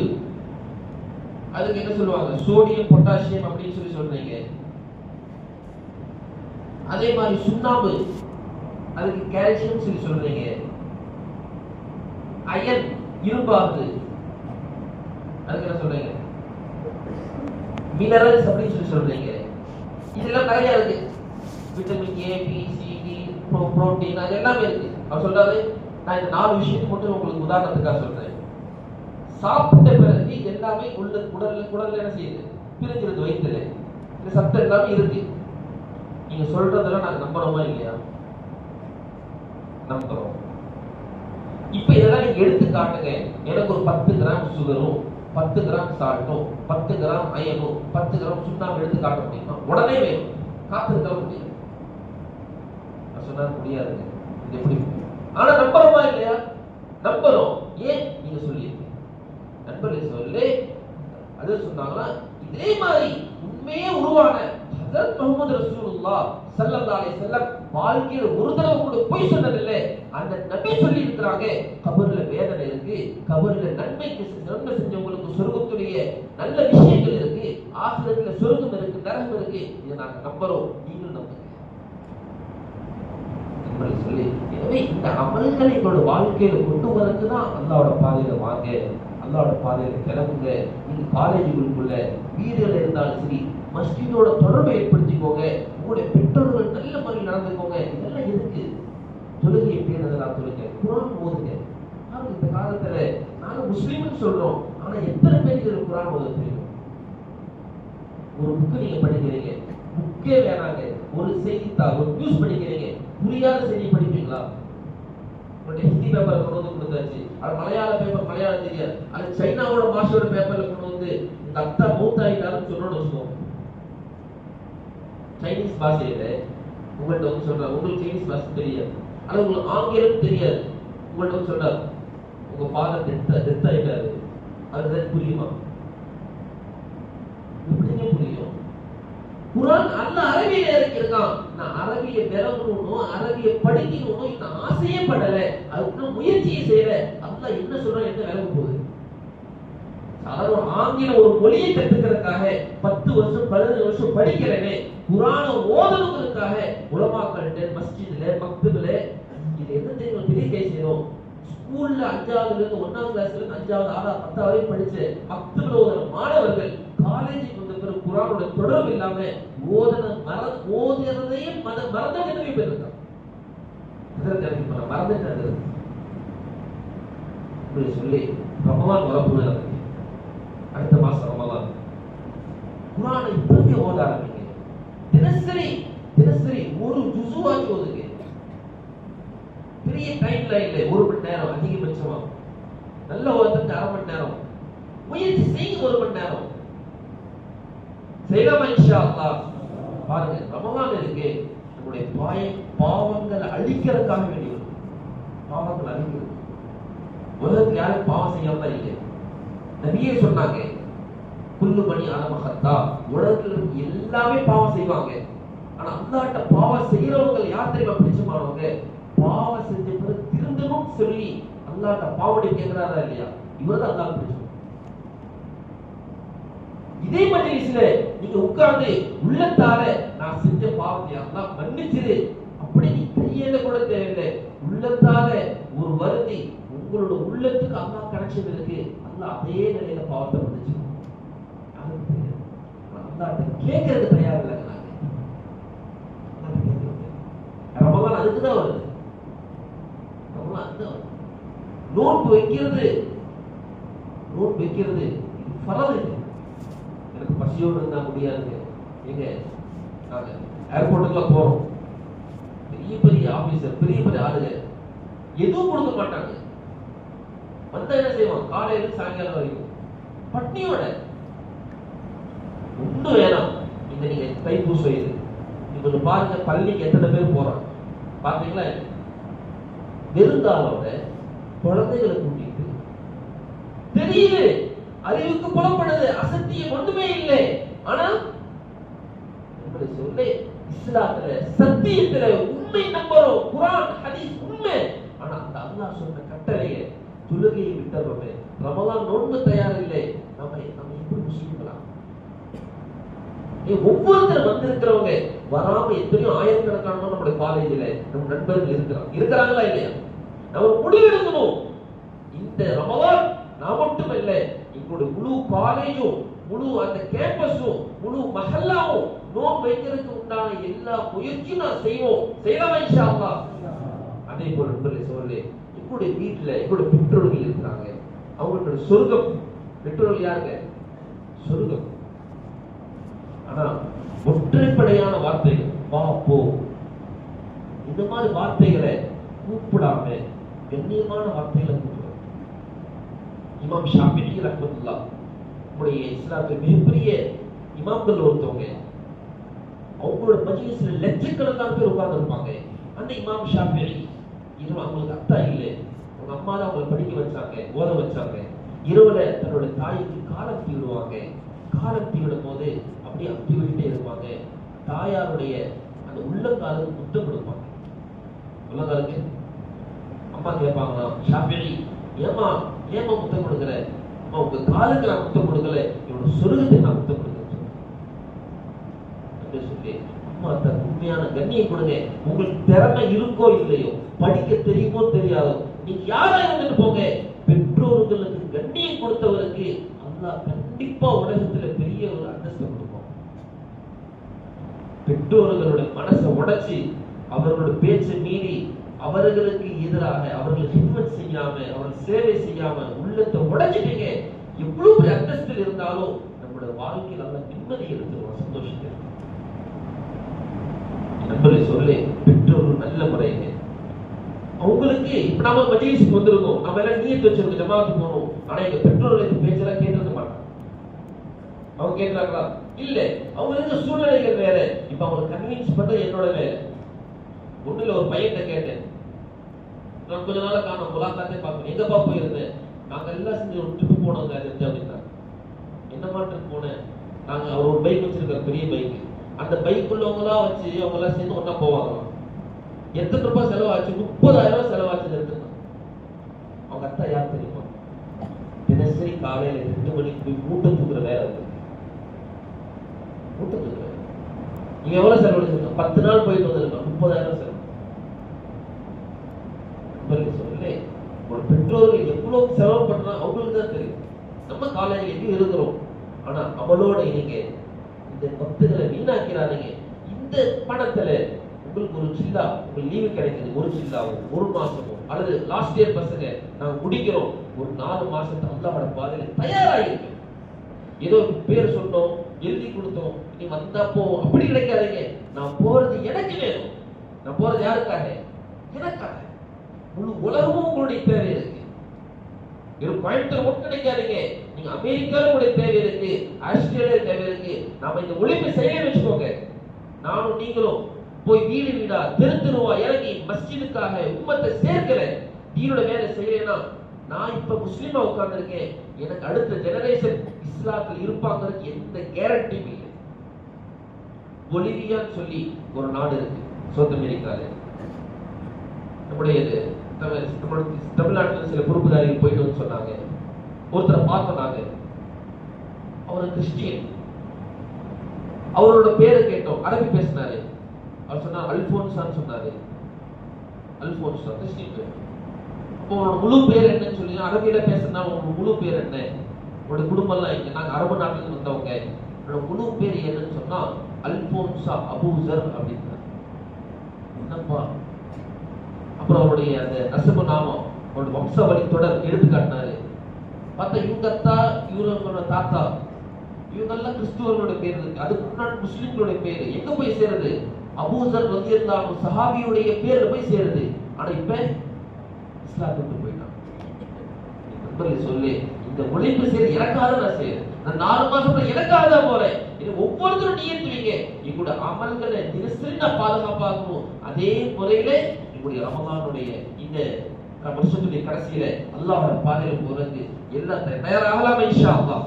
அதுக்கு என்ன சொல்லுவாங்க? சோடியம் பொட்டாசியம் அப்படின்னு சொல்லி சொல்றீங்க. அதே மாதிரி சுண்ணாம்பு, அதுக்கு கால்சியம் சொல்லி சொல்றீங்க. அயன் இரும்பாகுது, அதுக்கு என்ன சொல்றீங்க? மினரல்ஸ் அப்படின்னு சொல்லி சொல்றீங்க. இதெல்லாம் நிறைய இருக்கு, vitamin A, B, C, D, protein, அது எல்லாமே இருக்கு. அவர் சொல்றாரு, நான் இந்த 4 விஷயத்தை மட்டும் உங்களுக்கு உதாரணத்துக்காக சொல்றேன். சாப்பிட்ட பிறகு எல்லாமே உடல்ல என்ன செய்யுது? பிரிஞ்சிருது வயிற்றுல. இந்த சத்து எல்லாமே இருக்கு. நீங்க சொல்றதெல்லாம் நாங்க நம்புறோமா இல்லையா? நம்புறோம். இப்ப இதெல்லாம் நீங்க எடுத்து காட்டுங்க. எனக்கு ஒரு 10 கிராம் சுகரும் 10 கிராம் சால்ட்டும் 10 கிராம் அயனும் 10 கிராம் சுண்ணாம்பு எடுத்து காட்ட முடியுமா? உடனே வேணும், காத்திருக்க முடியும். சொன்னா முடியாதுங்க, இது எப்படி? ஆனா நம்புறோமா இல்லையா? நம்புறோம். ஏன்? நீங்க சொல்லியிருக்கீங்க, நண்பர்கள் சொல்லி அது சொன்னாங்கன்னா, இதே மாதிரி உண்மையே உருவான ஹஜ்ரத் முஹம்மது ரசூலுல்லாஹ் ஸல்லல்லாஹு அலைஹி வஸல்லம் வாழ்க்கையில ஒரு தடவை கூட பொய் சொன்னதில்லை. அந்த நபி சொல்லி இருக்கிறாங்க, கபர்ல வேதனை இருக்கு, கபர்ல நன்மை செஞ்சவங்களுக்கு சொர்க்கத்துடைய நல்ல விஷயங்கள் இருக்கு, ஆகிரத்துல சொர்க்கம் இருக்கு, நரகம் இருக்கு. இதை நாங்க நம்புறோம், நீங்களும் நம்புங்க சொல்லி. எனவே இந்த அமல்களை எங்களோட வாழ்க்கையில கொண்டு வரதுக்கு தான் அல்லாஹ்வோட பாதையில வாங்க, அல்லாஹ்வோட பாதையில கிளம்புங்க. நீங்க காலேஜுக்குள்ள வீடுகள் இருந்தாலும் சரி, மஸ்ஜிதோட தொடர்பை ஏற்படுத்திக்கோங்க. உங்களுடைய பெற்றோர்கள் நல்ல முறையில் நடந்துக்கோங்க. இதெல்லாம் எதுக்கு? தொழுகை பேருந்தெல்லாம் தொழுங்க, குர்ஆன் ஓதுங்க. இந்த காலத்துல நாங்க முஸ்லீம்னு சொல்றோம், ஆனா எத்தனை பேருக்கு குர்ஆன் ஓத தெரியும்? ஒரு புக்கு நீங்க படிக்கிறீங்க, புக்கே வேணாங்க, ஒரு செய்தித்தாள், ஒரு நியூஸ் படிக்கிறீங்க, புரியாத செய்தி படிப்பீங்களா? உங்களுடைய ஹிந்தி பேப்பரை கொண்டு வந்து கொடுத்தாச்சு, அது மலையாள பேப்பர் மலையாளம் தெரியாது, அது சைனாவோட பாஷையோட பேப்பர்ல கொண்டு வந்து உங்க அத்தா மூத்தாயிட்டாருன்னு சொல்லணும்னு வச்சுக்கோங்க. சைனீஸ் பாஷையில உங்கள்கிட்ட வந்து சொல்றாரு, உங்களுக்கு சைனீஸ் பாஷை தெரியாது, அது உங்களுக்கு ஆங்கிலம் தெரியாது, உங்கள்கிட்ட வந்து சொல்றாரு உங்க ஃபாதர் டெத் ஆயிட்டாரு, அதுதான் புரியுமா? எப்படிங்க புரியும்? குர்ஆன் அல்லாஹ் அரபியில இறக்கியிருக்கான். நான் அரபியை விளங்கணும், அரபியை படிக்கணும் இந்த ஆசையே படல, அதுக்கு முயற்சியை செய்யல. அல்லாஹ் என்ன சொல்றான், என்ன விளங்க போகுது? சாதாரண ஆங்கில ஒரு மொழியை கற்றுக்கிறதுக்காக 10 வருஷம் 15 வருஷம் படிக்கிறேனே, குர்ஆனை ஓதணுங்கிறதுக்காக உலமாக்கள்கிட்ட மஸ்ஜித்ல மக்தப்ல இது என்ன தெரியும் பெரிய கை செய்யணும். ஸ்கூல்ல 5ஆவதுல இருந்து 1ஆம் கிளாஸ்ல இருந்து 5ஆவது 6ஆவது 10ஆவது வரை படிச்ச மக்தப்ல ஓதுற மாணவர்கள் காலேஜுக்கு வந்த பிறகு குர்ஆனோட தொடர்பு இல்லாம ஓதுறதையே மறந்து நிறைய பேர் இருக்காங்க. மறந்துட்டாங்க. சொல்லி ரமலான் வரப்போகுது, அடுத்த மாசம் ரமலான், குர்ஆனை இப்பவே ஓத ஆரம்பிங்க. தினசரி ஒரு ஜுசுவாச்சு ஓதுங்க. பெரிய டைம் லைன்ல 1 மணி நேரம் அதிகபட்சமா, நல்ல ஓதுறதுக்கு 1/2 மணி நேரம், முயற்சி செய்யுங்க. 1 மணி நேரம் செய்யலாமா இன்ஷா அல்லாஹ். பாருங்க, ரமலான் இருக்கு, நம்முடைய பாவங்களை அழிக்கிறதுக்காக வேண்டி வரும். பாவங்களை அழிக்கிறது. உலகத்தில் யாரும் பாவம் செய்யாம இல்லை. நபியே சொன்னாங்க, குல்லு பனி ஆதம ஹத்தா, உலகத்தில் எல்லாமே பாவம் செய்வாங்க. ஆனா அல்லாஹ்ட்ட பாவம் செய்யறவங்க யார் தெரியுமா பிடிச்சமானவங்க? பாவம் செஞ்ச பிறகு திருந்தணும் சொல்லி அல்லாஹ்ட்ட பாவடி கேட்கிறாரா இல்லையா, இவர்தான் அல்லாஹ் பிடிச்சவங்க. இதே மஜ்லிஸ்ல நீங்க உட்கார்ந்து உள்ளத்தால நான் செஞ்ச பாவத்தை அல்லாஹ் மன்னிச்சிரு அப்படி நீ கையில கூட தேவையில்லை, உள்ளத்தால ஒரு வருந்தி உங்களோட உள்ளத்துக்கு அல்லாஹ் கனெக்ஷன் இருக்கு, அல்லாஹ் அதே நிலையில பாவத்தை மன்னிச்சு அல்லாஹ்ட்ட கேட்கறது தயார் இல்லைங்க. ரமலான் அதுக்குதான் வருது. ரமலான் அதுதான் வருது. நோன்பு வைக்கிறது ஃபரது. எனக்கு பசியோடு இருந்தா முடியாதுங்க. எங்க நாங்க ஏர்போர்ட்டுக்குலாம் போறோம், பெரிய ஆபீசர் பெரிய ஆளுங்க எதுவும் கொடுக்க மாட்டாங்க. வந்தா என்ன செய்வான், காலையில சாயங்காலம் வரைக்கும் பட்னியோட ஒன்றும் வேணாம். இந்த நீங்க தைப்பூசம் இது நீங்க கொஞ்சம் பாருங்க, பள்ளிக்கு எத்தனை பேர் போறாங்க பாத்தீங்களா? வெறுந்தாலோட குழந்தைகளை கூட்டிட்டு தெரியல, அறிவுக்கு புலப்படுது, அசத்தியம் ஒன்றுமே இல்லை. ஆனா சொல்ல இஸ்லாத்துல சத்தியத்துல உண்மை நம்புறோம், குர்ஆன் ஹதீஸ் உண்மை. ஆனா அந்த அல்லாஹ் சொன்ன கட்டளையை தொழுகையை விட்டுறோமே, ரமலான் நோன்பு தயார் இல்லை, நம்ம எப்படி முஸ்லிம்களா? ஒவ்வொருத்தர் வந்திருக்கிறவங்க வராம எத்தனையோ ஆயிரக்கணக்கான நம்முடைய காலேஜில் நம்ம நண்பர்கள் இருக்கிறாங்களா இல்லையா? நம்ம முடிவெடுக்கணும். இந்த ரமலான் நான் மட்டும் இல்லை, எங்களுடைய முழு காலேஜும் முழு அந்த கேம்பஸும் முழு மஹல்லாவும் நோன்பு வைக்கிறதுக்கு உண்டான எல்லா முயற்சியும் நான் செய்யலாமா இன்ஷா அல்லாஹ். அதே போல நண்பர்களே சொல்லு, எங்களுடைய வீட்டுல எங்களுடைய பெற்றோர்கள் இருக்கிறாங்க, அவங்களுடைய சொர்க்கம். பெற்றோர்கள் யாருங்க? சொர்க்கம். ஆனா ஒற்றைப்படையான வார்த்தைகள், வா போ, இந்த மாதிரி வார்த்தைகளை கூப்பிடாம கண்ணியமான வார்த்தைகளை கூப்பிடுறோம். இமாம் ஷாஃபிஈ ரஹ்மத்துல்லாஹ் நம்முடைய இஸ்லாமிய மிகப்பெரிய இமாம்கள் ஒருத்தவங்க, அவங்களோட மஜ்லிஸ்ல லட்சக்கணக்கான பேர் உட்கார்ந்து இருப்பாங்க. அந்த இமாம் ஷாஃபிஈ அவங்களுக்கு அத்தா இல்லை, அவங்க அம்மா தான் அவங்களை படிக்க வச்சாங்க, ஓத வச்சாங்க. இரவுல தன்னோட தாய்க்கு காலம் தீவிடுவாங்க. காலம் தீவிடும் போது அப்படியே அப்படி விட்டுட்டே இருப்பாங்க. தாயாருடைய அந்த உள்ளங்காலுக்கு முத்தம் கொடுப்பாங்க. உள்ளங்காலுக்கு அம்மா கேட்பாங்களாம், ஷாஃபிஈ ஏமா முத்தம் கொடுக்கல? அம்மா உங்க காலுக்கு நான் முத்தம் கொடுக்கல, என்னோட சொர்க்கத்துக்கு நான் முத்தம் கொடுக்கல சொல்லி அம்மா தன் உண்மையான கண்ணியம் கொடுங்க. உங்களுக்கு திறமை இருக்கோ இல்லையோ, படிக்க தெரியுமோ தெரியாதோ, நீங்க யாரா இருந்துட்டு போங்க, பெற்றோர்களுக்கு கண்ணியம் கொடுத்தவருக்கு அல்லாஹ் கண்டிப்பா உலகத்துல பெரிய ஒரு அந்தஸ்து கொடுப்பான். பெற்றோர்களுடைய மனசை உடைச்சி அவர்களோட பேச்சை மீறி அவர்களுக்கு எதிராக அவர்கள் ஹிட்மத் செய்யாம அவர்கள் சேவை செய்யாம உள்ளத்தை உடைச்சிட்டீங்க, எவ்வளவு பெரிய அந்தஸ்தில் இருந்தாலும் நம்முடைய வாழ்க்கையில் அல்ல நிம்மதி எடுத்துருவோம், சந்தோஷத்தை. நண்பரை சொல்லி பெற்றோர்கள் நல்ல முறைங்க அவங்களுக்கு இப்ப நாம மஜ்லிஸுக்கு வந்திருக்கோம், நம்ம எல்லாம் நியத் வச்சிருக்கோம் ஜமாத்துக்கு போகணும். ஆனா எங்க பெற்றோர்கள் இந்த பேச்செல்லாம் கேட்டிருக்க மாட்டாங்க. அவங்க கேட்கிறாங்களா? இல்ல. அவங்களுக்கு சூழ்நிலைகள் வேற. இப்ப அவங்க கன்வின்ஸ் பண்றது என்னோட வேலை. ஒண்ணுல ஒரு பையன்கிட்ட கேட்டேன், நான் கொஞ்ச நாளா காணோம், முலாக்காத்தே பார்க்கணும், எங்கப்பா போயிருந்தேன்? நாங்க எல்லாம் செஞ்சு ஒரு ட்ரிப் போனோங்க அப்படின்னா. என்னமா ட்ரிப் போனேன்? நாங்க அவர் ஒரு பைக் வச்சிருக்காரு, பெரிய பைக். அந்த பைக் உள்ளவங்களா வச்சு அவங்க எல்லாம் சேர்ந்து ஒன்னா போவாங்களாம். எத்தனை ரூபாய் செலவாச்சு? 30,000 ரூபாய் செலவாச்சு எடுத்துங்க. அவங்க அத்தா யார் தெரியுமா? தினசரி காலையில 8 மணிக்கு போய் மூட்டை தூக்குற வேலை இருக்கு. மூட்டை தூக்குற நீங்க எவ்வளவு செலவழிச்சிருக்கோம்? 10 நாள் போயிட்டு வந்திருக்கோம், 30,000 செலவு. சொல்லலே ஒரு பெற்றோர்கள் எவ்வளவு செலவு பண்றாங்க அவங்களுக்கு தான் தெரியும். நம்ம காலேஜ் எங்கேயும் இருக்கிறோம், ஆனா அவளோட நீங்க இந்த பக்துகளை வீணாக்கிறாதீங்க. இந்த பணத்துல உங்களுக்கு ஒரு சில்லா, உங்களுக்கு லீவு கிடைக்குது, ஒரு சில்லாவோ ஒரு மாசமோ, அல்லது லாஸ்ட் இயர் பசங்க நாங்க முடிக்கிறோம், ஒரு 4 மாசத்தை அல்லாஹ்வோட பாதையில தயாராகிருக்கு. ஏதோ பேர் சொன்னோம், எழுதி கொடுத்தோம், நீ வந்தப்போ அப்படி கிடைக்காதீங்க. நான் போறது எனக்கு வேணும். நான் போறது யாருக்காக? எனக்காக. முழு உலகமும் உங்களுடைய தேவை இருக்கு. கோயம்புத்தூர் மட்டும் கிடைக்காதீங்க, நீங்க அமெரிக்கால உங்களுடைய தேவை இருக்கு, ஆஸ்திரேலியா தேவை இருக்கு. நாம இந்த உழைப்பை செய்ய வச்சுக்கோங்க. நானும் நீங்களும் போய் வீடு வீடா தெரு தெருவா இறங்கி மஸ்ஜிதுக்காக உம்மத்தை சேர்க்கிறேன். தீனோட வேலை செய்யலைன்னா நான் இப்ப முஸ்லீமா உட்கார்ந்து இருக்கேன், எனக்கு அடுத்த ஜெனரேஷன் இஸ்லாத்தில் இருப்பாங்கிறதுக்கு எந்த கேரண்டியும் இல்லை. பொலிவியான்னு சொல்லி ஒரு நாடு இருக்கு சவுத் அமெரிக்கால. நம்முடைய தமிழ்நாட்டில் சில பொறுப்புதாரிகள் போயிட்டு வந்து சொன்னாங்க, ஒருத்தரை பார்த்தோம், அவர் கிறிஸ்டியன். அவரோட பேரை கேட்டோம், அரபி பேசினாரு. அவர் சொன்னார் அல்போன்சான்னு சொன்னாரு. அல்போன்சா கிறிஸ்டியன் பேர். அப்போ உங்களோட முழு பேர் என்னன்னு சொல்லி அரபியில பேசினா உங்களோட முழு பேர் என்ன? உங்களுடைய குடும்பம் எல்லாம் இங்க, நாங்க அரபு நாட்டில் வந்தவங்க, என்னோட முழு பேர் என்னன்னு சொன்னா அல்போன்சா அபூசர் அப்படின்னா. என்னப்பா? அப்புறம் அவருடைய அந்த நசபு நாமம், அவருடைய வம்சாவளி தொடர் எடுத்து காட்டினாரு. பார்த்தா இவங்க அத்தா, இவங்களோட தாத்தா, இவங்கெல்லாம் கிறிஸ்துவர்களுடைய பேர் இருக்கு, அதுக்கு முன்னாடி முஸ்லிம்களுடைய பேரு. எங்க போய் சேருது? அபூசர் ரலியல்லாஹு சஹாபியுடைய பேர்ல போய் சேருது. ஆனா இப்ப இஸ்லாத்துக்கு போயிட்டான். சொல்லு, இந்த உழைப்பு செய்ய எனக்காக நான் செய்யறேன். நான் 4 மாசம் எனக்காக தான் போறேன். இது ஒவ்வொருத்தரும் நியத்து வைங்க, எங்களோட அமல்களை தினசரி நான் பாதுகாப்பாகணும். அதே முறையில எங்களுடைய ரமலானுடைய இந்த வருஷத்துடைய கடைசியில அல்லாஹ்வோட பாதையில போறது எல்லாம் தயாராகலாம் இன்ஷா அல்லாஹ்.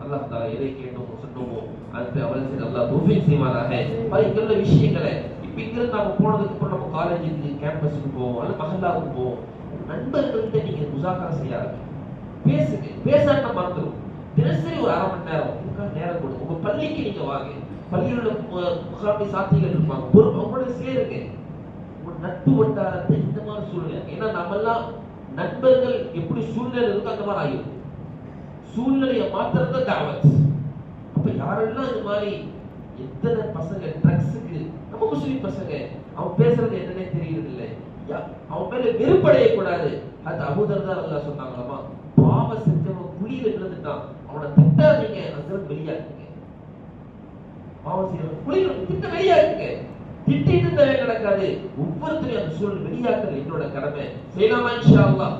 அல்லாஹ் தஆலா எதை கேட்டோமோ சொன்னோமோ அதுக்கு அவளுக்கு அல்லாஹ் தௌஃபீக் செய்வானாக. பல விஷயங்களை இப்ப இங்கிருந்து நாம போனதுக்கு அப்புறம் நம்ம காலேஜுக்கு கேம்பஸுக்கு போவோம், அல்லது மஹல்லாவுக்கு போவோம், நண்பர்கள்ட்ட நீங்க முசாக்கரா செய்யாதீங்க, பேசுங்க. பேசாட்ட மறந்துடும். தினசரி ஒரு 1/2 மணி நேரம் இதுக்காக நேரம் கொடுங்க. உங்க பள்ளிக்கு நீங்க வாங்க, பள்ளியோட முகாமி சாத்திகள் இருப்பாங்க, அவங்களோட சேருங்க. உங்க நட்பு வட்டாரத்தை இந்த மாதிரி சூழ்நிலை, ஏன்னா நம்ம எல்லாம் நண்பர்கள் எப்படி சூழ்நிலை இருக்கோ அந்த மாதிரி ஆகிடும். சூழ்நிலையை மாத்திரதான் தாவத். அப்ப யாரெல்லாம் இந்த மாதிரி எத்தனை பசங்க ட்ரக்ஸுக்கு, நம்ம முஸ்லிம் பசங்க, அவன் பேசுறது என்னன்னே தெரியறது இல்லை, அவன் மேல வெறுப்படைய கூடாது. அது அபூதர்தா அல்லாஹ் சொன்னாங்களாமா, பாவம் செஞ்சவன் குழியில விழுந்துட்டான், அவனை திட்டாதீங்க, அங்க வெளியாக்குங்க. பாவம் செய்யறவன் குழியில திட்ட வெளியாக்குங்க. திட்டிட்டு நடக்காது. ஒவ்வொருத்தரையும் அந்த சூழல் வெளியாக்குறது என்னோட கடமை. செய்யலாமா இன்ஷா அல்லாஹ்.